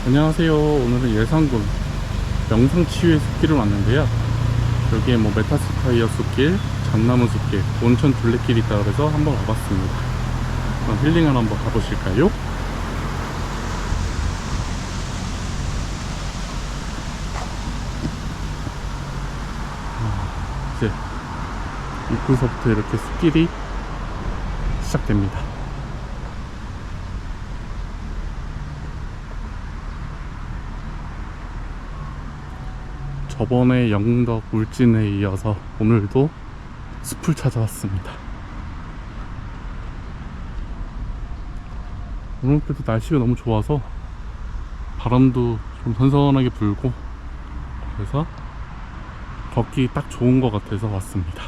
안녕하세요. 오늘은 예산군 명상치유의 숲길을 왔는데요. 여기에 뭐 메타스파이어 숲길, 잣나무 숲길, 온천 둘레길이 있다고 해서 한번 와봤습니다. 그럼 힐링을 한번 가보실까요? 이제 입구서부터 이렇게 숲길이 시작됩니다. 저번에 영덕 울진에 이어서 오늘도 숲을 찾아왔습니다. 오늘 그래도 날씨가 너무 좋아서 바람도 좀 선선하게 불고 그래서 걷기 딱 좋은 것 같아서 왔습니다.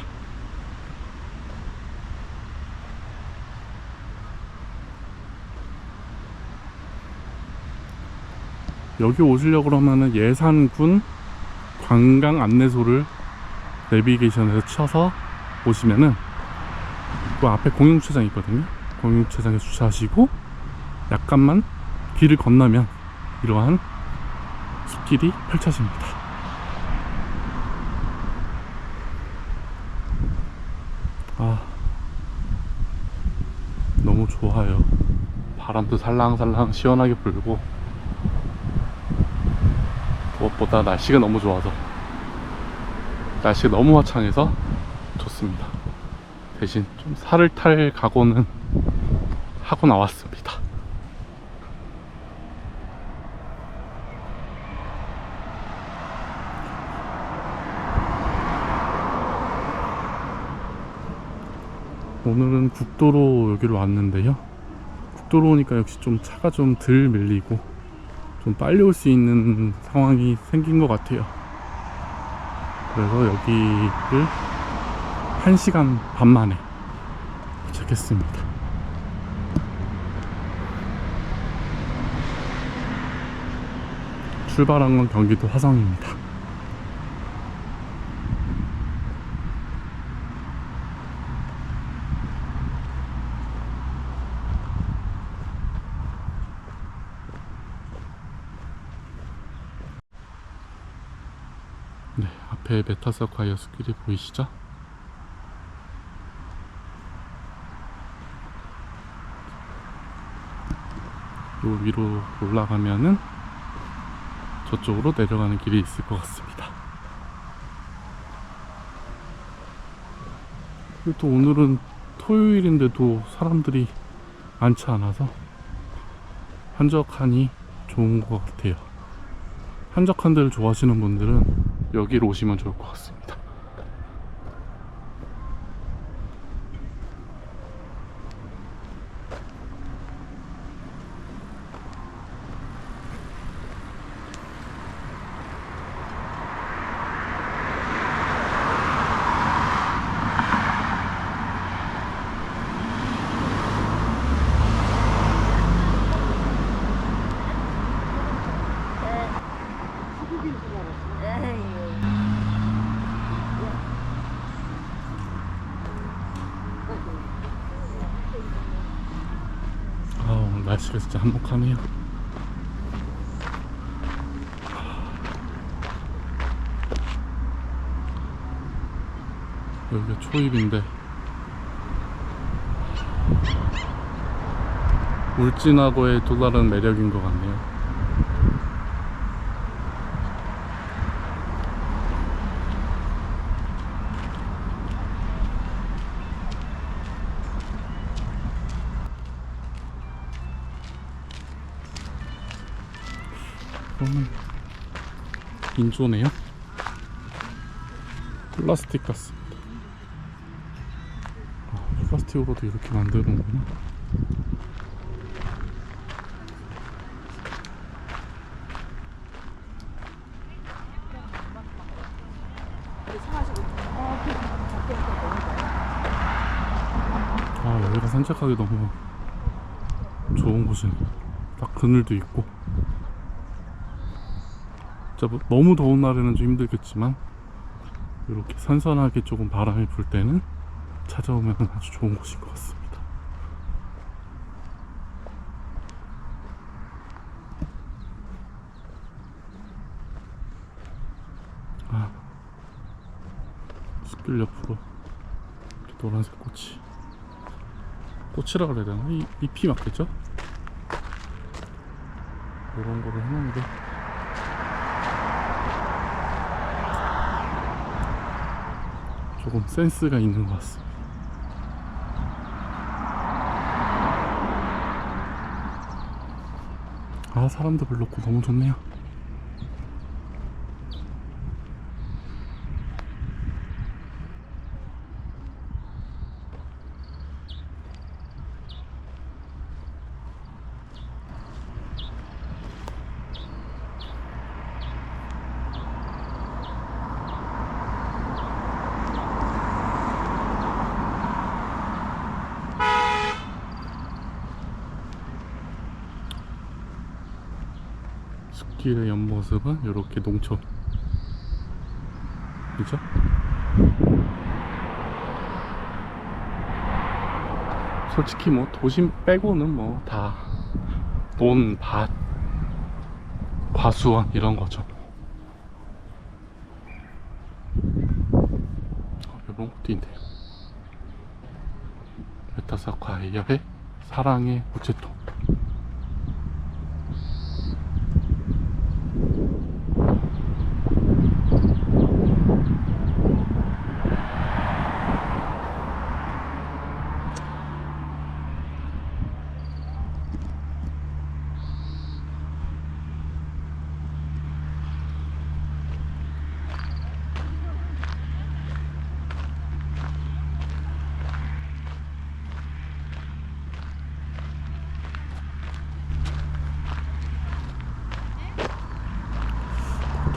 여기 오시려고 하면은 예산군 관광 안내소를 내비게이션에서 쳐서 오시면은 그 앞에 공용주차장이 있거든요. 공용주차장에 주차하시고 약간만 길을 건너면 이러한 숲길이 펼쳐집니다. 너무 좋아요. 바람도 살랑살랑 시원하게 불고 무엇보다 날씨가 너무 좋아서 날씨가 너무 화창해서 좋습니다. 대신 좀 살을 탈 각오는 하고 나왔습니다. 오늘은 국도로 여기로 왔는데요. 국도로 오니까 역시 좀 차가 좀 덜 밀리고 좀 빨리 올 수 있는 상황이 생긴 것 같아요. 그래서 여기를 1시간 반 만에 도착했습니다. 출발한 건 경기도 화성입니다. 네, 앞에 메타스파이어 숲길이 보이시죠? 요 위로 올라가면은 저쪽으로 내려가는 길이 있을 것 같습니다. 그리고 또 오늘은 토요일인데도 사람들이 많지 않아서 한적하니 좋은 것 같아요. 한적한 데를 좋아하시는 분들은 여기로 오시면 좋을 것 같습니다. 오늘 날씨가 진짜 한몫하네요. 여기가 초입인데 울진하고의 또 다른 매력인 것 같네요. 인조네요. 플라스틱 같습니다. 플라스틱으로도 이렇게 만드는구나. 여기가 산책하기 너무 좋은 곳이네. 딱 그늘도 있고. 진짜 너무 더운 날에는 좀 힘들겠지만 이렇게 선선하게 조금 바람이 불 때는 찾아오면 아주 좋은 곳인 것 같습니다. 꽃들 옆으로 노란색 꽃이라 그래야 되나? 잎이 맞겠죠? 이런 거를 해놓는데 조금 센스가 있는 것 같습니다. 아, 사람도 별로 없고 너무 좋네요. 숲길의 옆모습은 이렇게 농촌, 그죠? 솔직히 뭐 도심 빼고는 뭐 다 논, 밭, 과수원 이런 거죠. 이런 것도 있네요. 메타사카 에이아의 사랑의 우체통.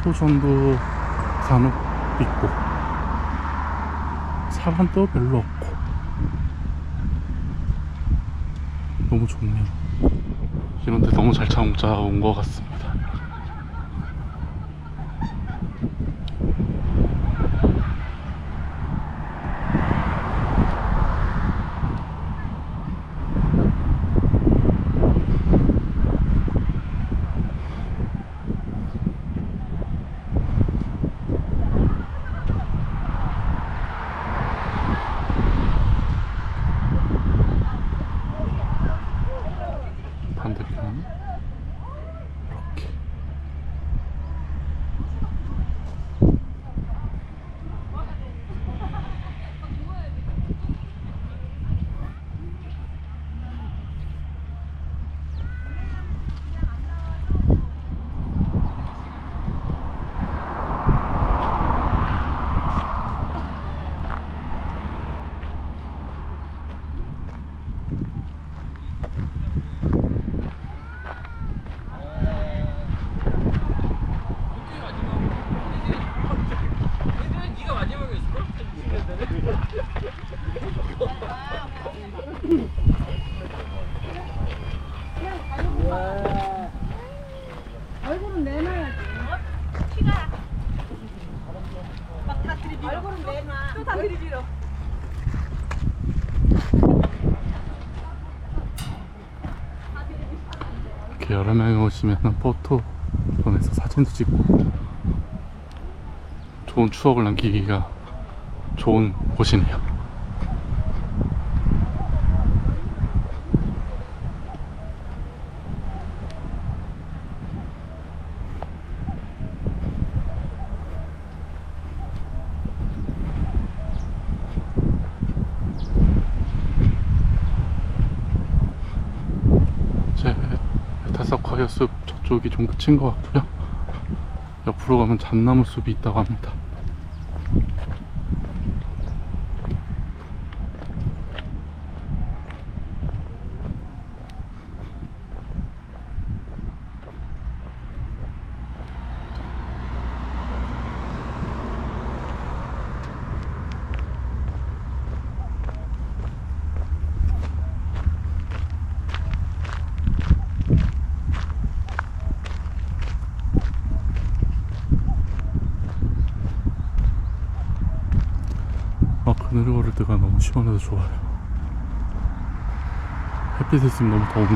포토존도 간혹 있고 사람도 별로 없고 너무 좋네요. 이런데 너무 잘 찾아온 것 같습니다. 반대편 이렇게 얼굴은 내놔야지. 키가 막 다 들이밀어. 얼굴은 내놔. 또 다 들이밀어. 이렇게 여러 명이 오시면 포토존에서 사진도 찍고 좋은 추억을 남기기가 좋은 곳이네요. 메타사카이아 숲 저쪽이 좀 끝인 것 같고요. 옆으로 가면 잣나무 숲이 있다고 합니다. 그늘월드가 너무 시원해서 좋아요. 햇빛 있으면 너무 더운데.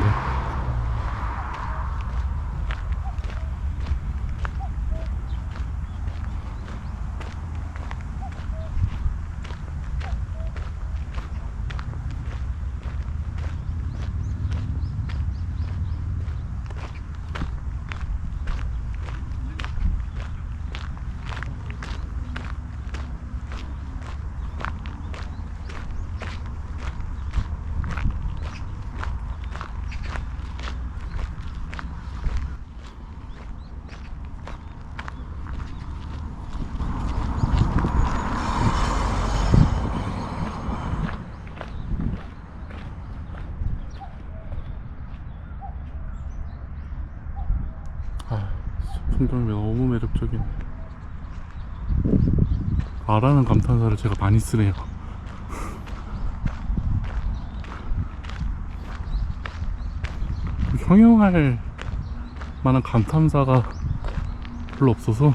아, 풍경이 너무 매력적이네. 아라는 감탄사를 제가 많이 쓰네요. 형용할 만한 감탄사가 별로 없어서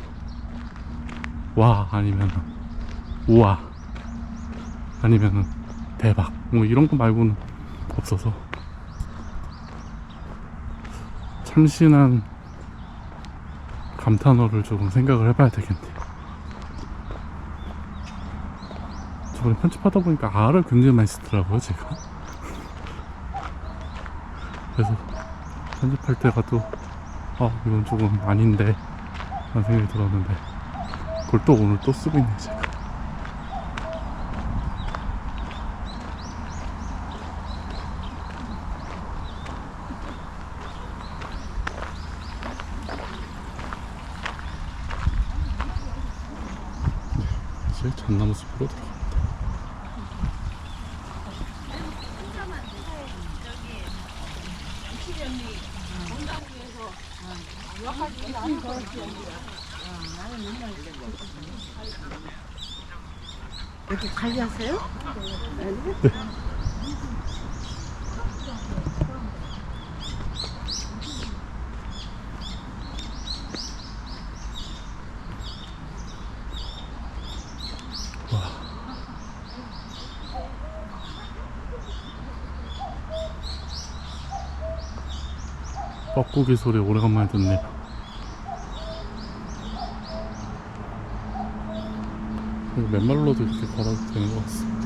와 아니면 우와 아니면 대박 뭐 이런 거 말고는 없어서 참신한 감탄어를 조금 생각을 해봐야 되겠네요. 저번에 편집하다 보니까 R을 굉장히 많이 쓰더라고요 제가. 그래서 편집할 때가 또 이건 조금 아닌데 라는 생각이 들었는데 그걸 또 오늘 또 쓰고 있네요 제가. 이제 전나무 숲으로 들어갑니다. 이렇게 관리하세요? 네. 뻐꾸기 소리 오래간만에 듣네요. 맨발로도 이렇게 걸어도 되는 것 같습니다.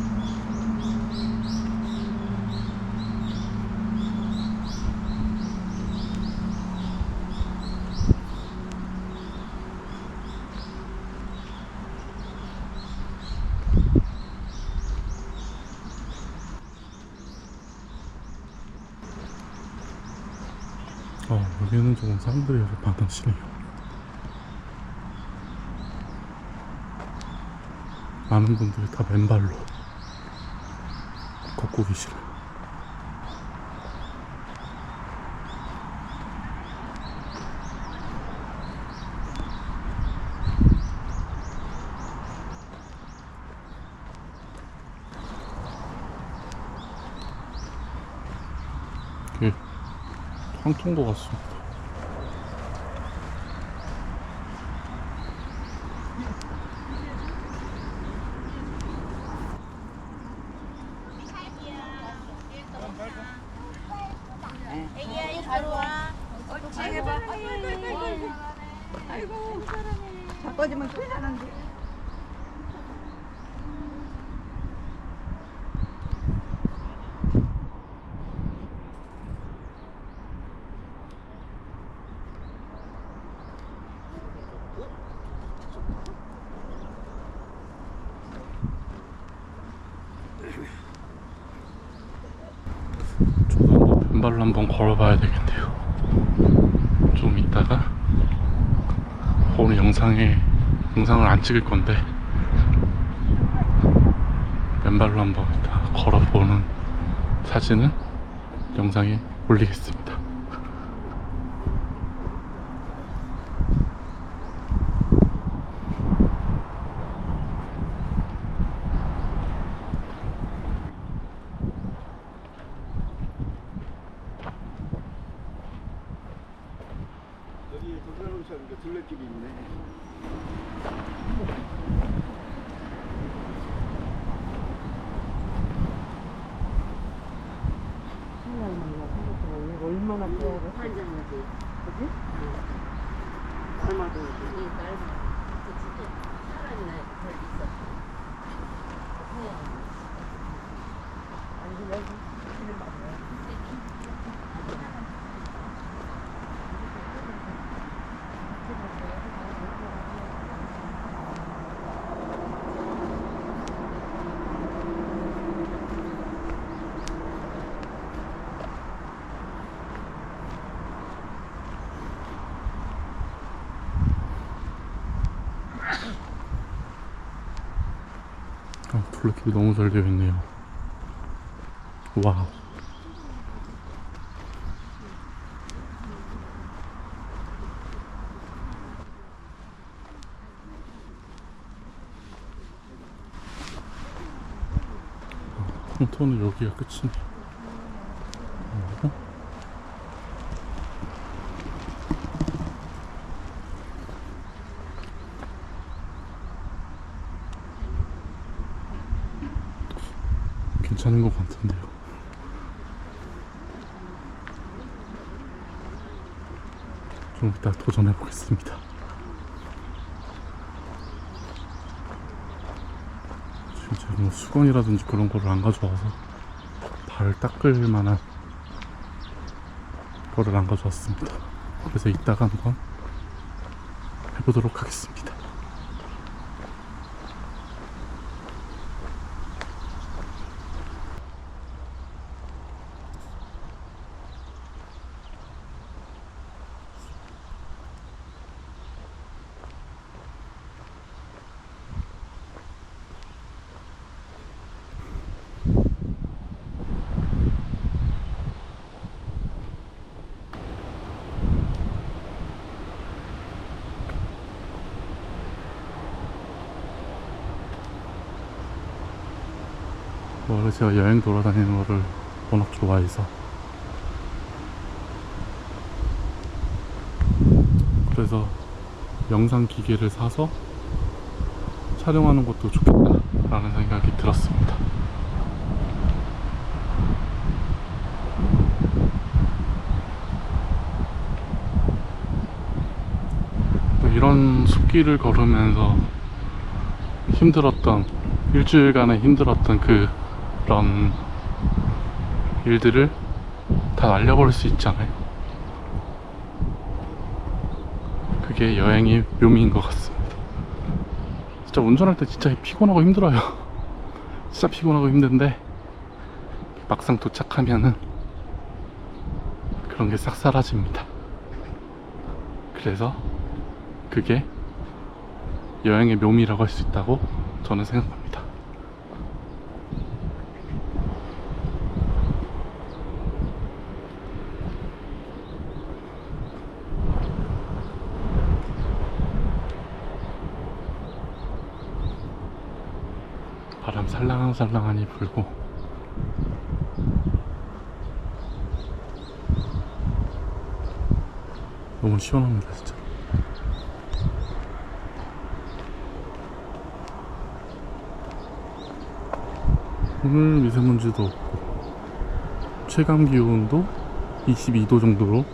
여기는 조금 사람들이 많으시네요. 많은 분들이 다 맨발로 걷고 계시네요. 이게 황토인 것 같습니다. 애기야, 바로 와. 옳지, 해봐. 아이고, 바꿔주면 큰일 나는데. 저도 한번 맨발로 한번 걸어봐야 되겠네요. 좀 이따가 오늘 영상을 안 찍을 건데 맨발로 한번 이따 걸어보는 사진은 영상에 올리겠습니다. 여기 도산호시하니까 둘레길이 있네. 얼마나 좋아하고 살잖아지, 그지? 얼마도 이 날 진짜 사람이나 별 있어. 아니 여기 지금 맞아요. 둘레길이 너무 잘 되어 있네요. 와우. 오늘 여기가 끝이네. 어? 괜찮은 것 같은데요. 좀 이따 도전해 보겠습니다. 진짜 뭐 수건이라든지 그런 거를 안 가져와서 발을 닦을 만한 거를 안 가져왔습니다. 그래서 이따가 한번 해보도록 하겠습니다. 원래 제가 여행 돌아다니는 거를 워낙 좋아해서 그래서 영상 기계를 사서 촬영하는 것도 좋겠다라는 생각이 들었습니다. 이런 숲길을 걸으면서 힘들었던 일주일간의 힘들었던 그런 일들을 다 날려버릴 수 있잖아요. 그게 여행의 묘미인 것 같습니다. 진짜 운전할 때 진짜 피곤하고 힘들어요. 진짜 피곤하고 힘든데 막상 도착하면은 그런 게 싹 사라집니다. 그래서 그게 여행의 묘미라고 할 수 있다고 저는 생각합니다. 바람 살랑살랑하니 불고 너무 시원합니다 진짜. 오늘 미세먼지도 없고 체감 기온도 22도 정도로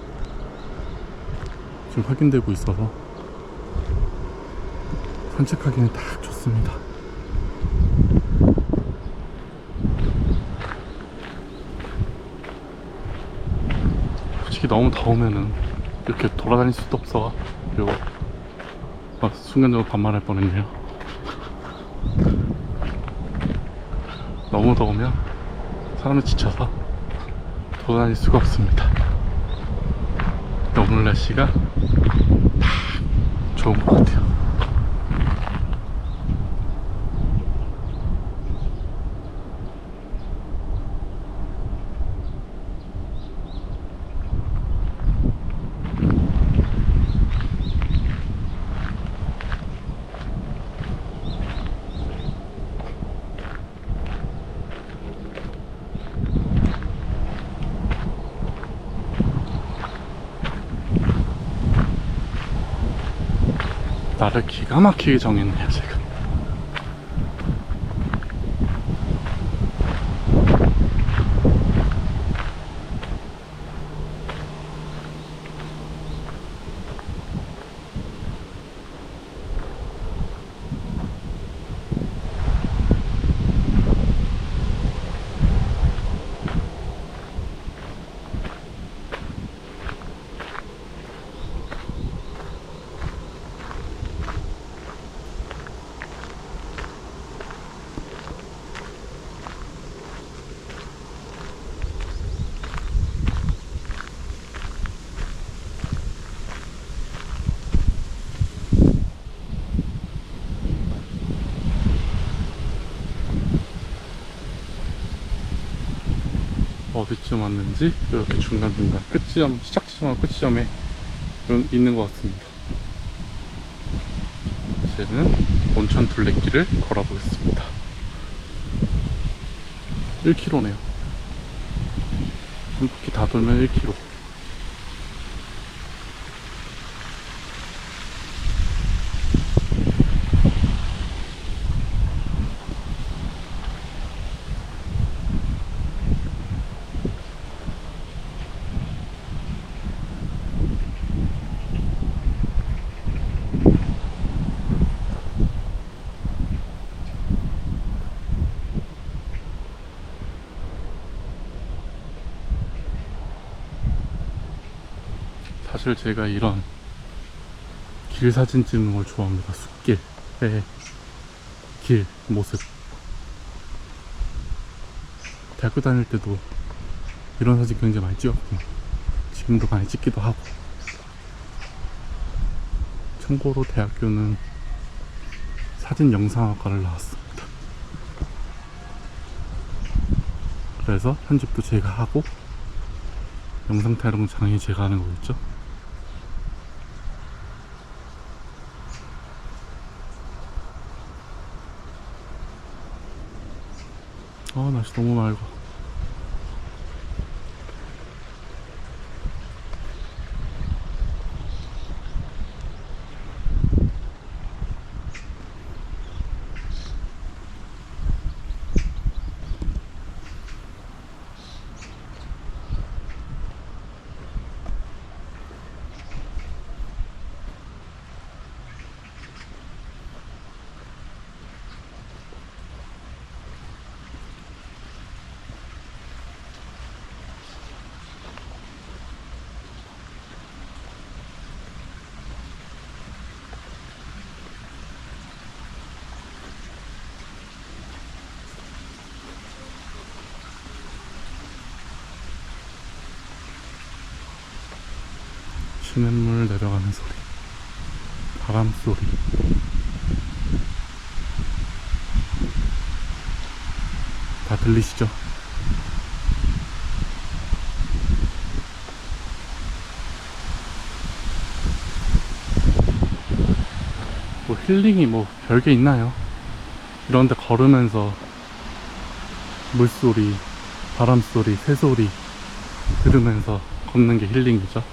지금 확인되고 있어서 산책하기는 딱 좋습니다. 솔직히 너무 더우면은 이렇게 돌아다닐 수도 없어. 그리고 순간적으로 반말할 뻔했네요. 너무 더우면 사람이 지쳐서 돌아다닐 수가 없습니다. 근데 오늘 날씨가 딱 좋은 것 같아요. 나를 기가 막히게 정했네요 제가. 어디쯤 왔는지 이렇게 중간중간 끝지점, 시작지점하고 끝지점에 있는 것 같습니다. 이제는 온천 둘레길을 걸어보겠습니다. 1km네요. 한 바퀴 다 돌면 1km. 사실 제가 이런 길 사진 찍는 걸 좋아합니다. 숲길의 길 모습. 대학교 다닐 때도 이런 사진 굉장히 많이 찍었고 지금도 많이 찍기도 하고. 참고로 대학교는 사진 영상학과를 나왔습니다. 그래서 편집도 제가 하고 영상 촬영장이 제가 하는 거겠죠. 날씨 너무 맑아. 시냇물 내려가는 소리, 바람 소리. 다 들리시죠? 뭐 힐링이 뭐 별게 있나요? 이런데 걸으면서 물소리, 바람소리, 새소리 들으면서 걷는 게 힐링이죠.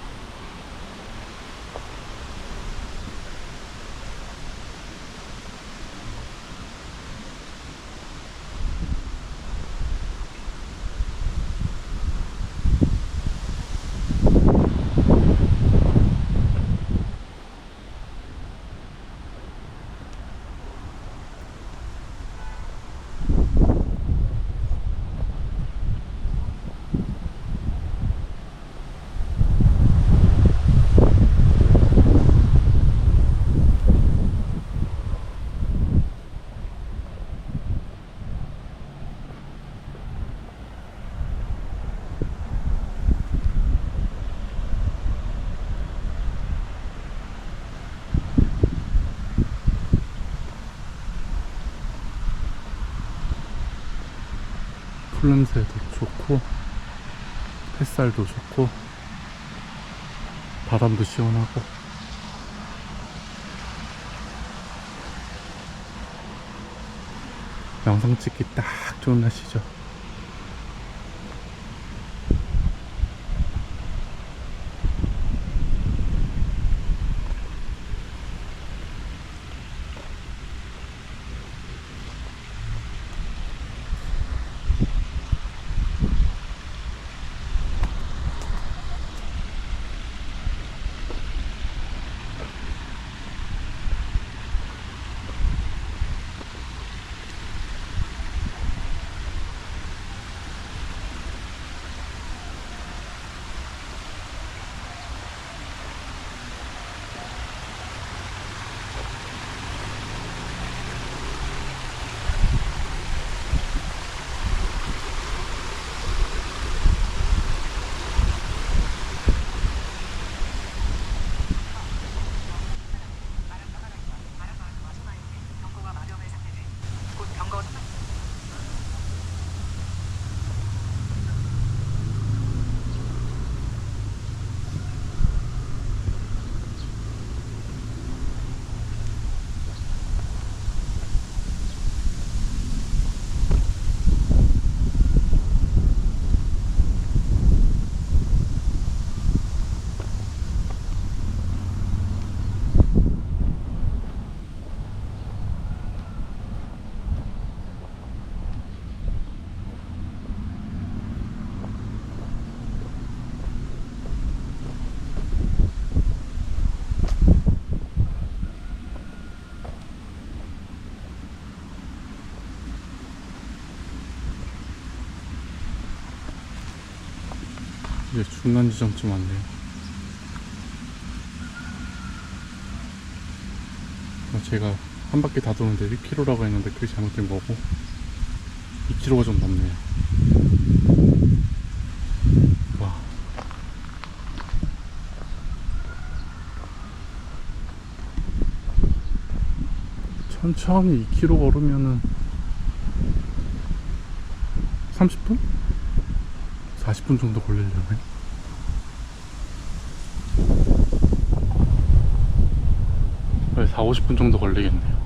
풀냄새도 좋고 햇살도 좋고 바람도 시원하고 영상 찍기 딱 좋은 날씨죠. 중간 지점쯤 왔네요. 제가 한 바퀴 다 도는데 1km라고 했는데 그게 잘못된 거고 2km가 좀 넘네요. 와. 천천히 2km 걸으면은 30분? 40분 정도 걸리려나요? 네, 4, 50분 정도 걸리겠네요.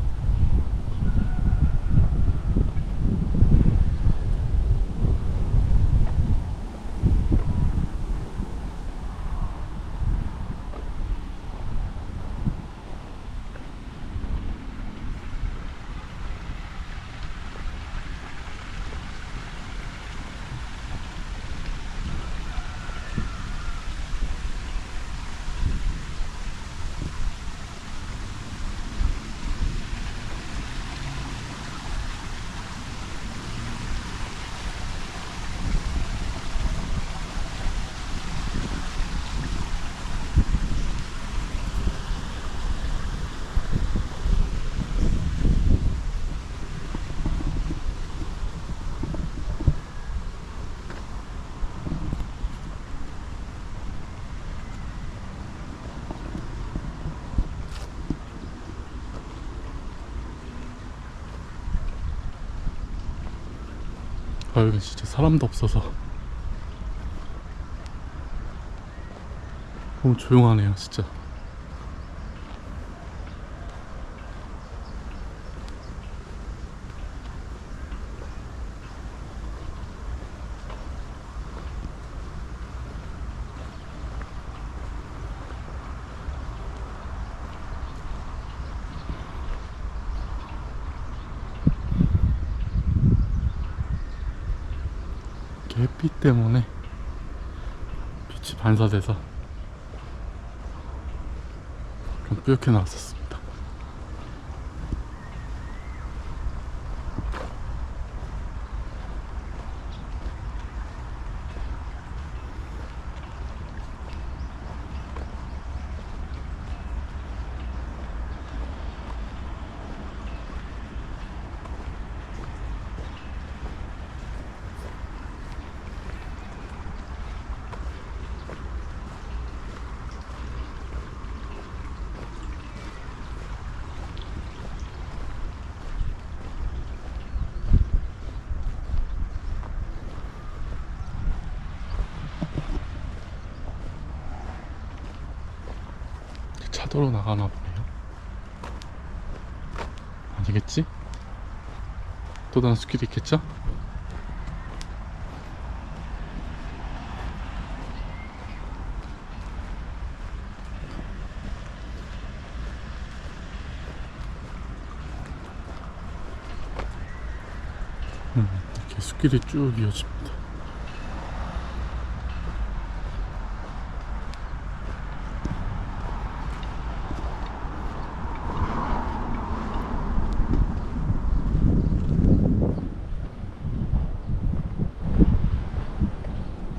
아, 여기 진짜 사람도 없어서 너무 조용하네요, 진짜. 햇빛 때문에 빛이 반사돼서 좀 뿌옇게 나왔었습니다. 차도로 나가나 보네요. 아니겠지? 또 다른 숲길이 있겠죠? 이렇게 숲길이 쭉 이어집니다.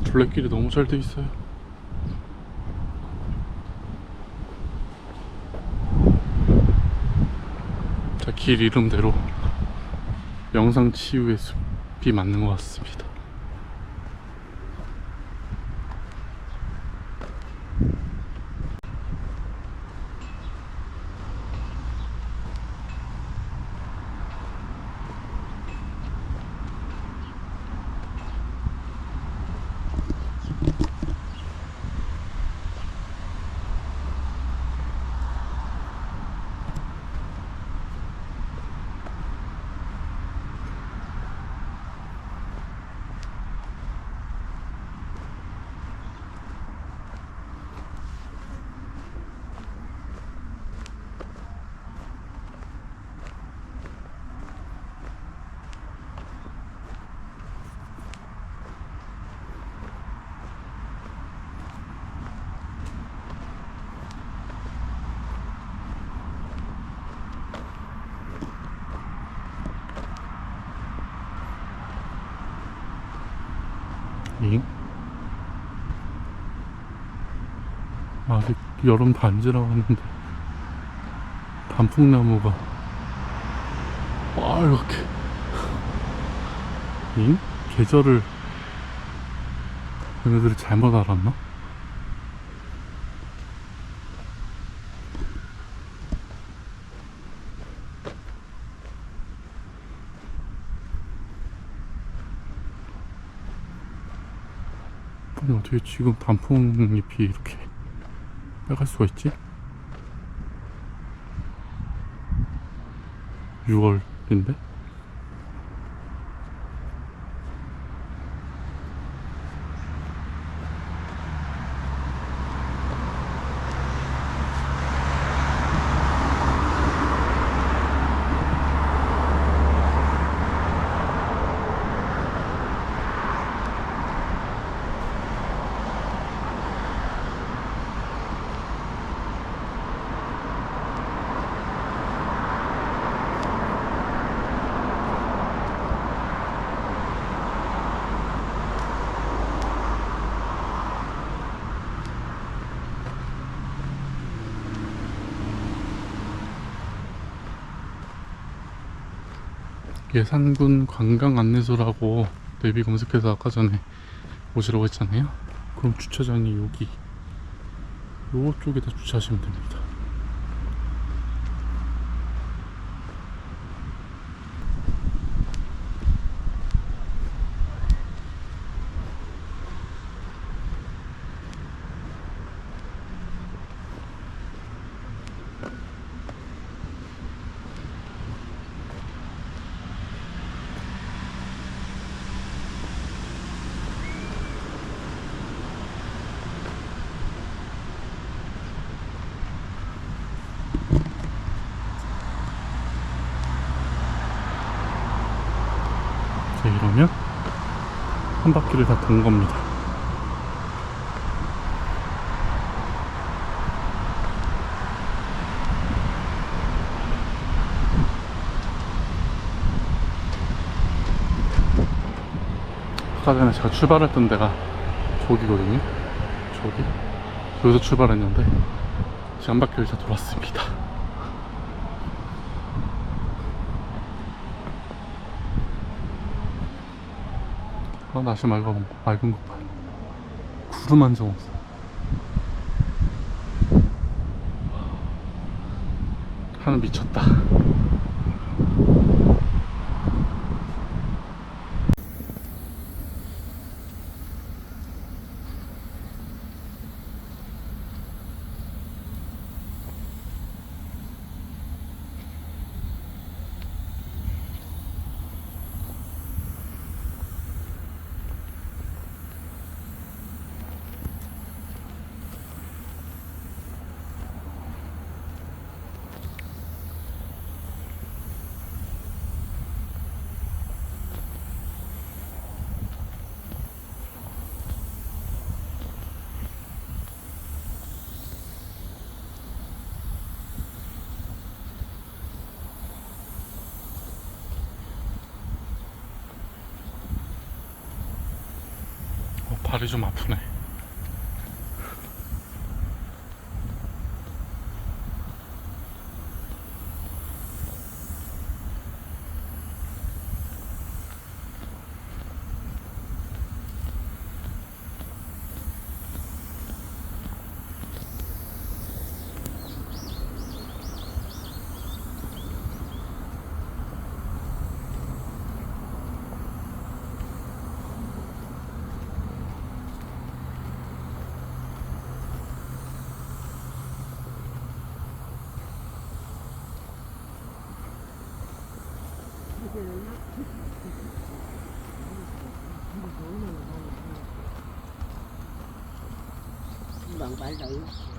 둘레길이 너무 잘 돼 있어요. 자, 길 이름대로 명상치유의 숲이 맞는 것 같습니다. 아직 여름 반지라고 하는데 단풍나무가 빨갛게 계절을 얘네들이 잘못 알았나? 아니 어떻게 지금 단풍잎이 이렇게 빨갈 수가 있지? 6월인데? 예산군 관광 안내소라고 내비 검색해서 아까 전에 오시라고 했잖아요. 그럼 주차장이 여기 요쪽에다 주차하시면 됩니다. 자, 이러면 한 바퀴를 다 돈 겁니다. 아까 전에 제가 출발했던 데가 저기거든요. 저기 여기서 출발했는데 지금 한 바퀴를 다 돌았습니다. 날씨 맑은 거 봐. 구름 한 점 없어. 하늘 미쳤다. 발이 좀 아프네. 금방 말라요.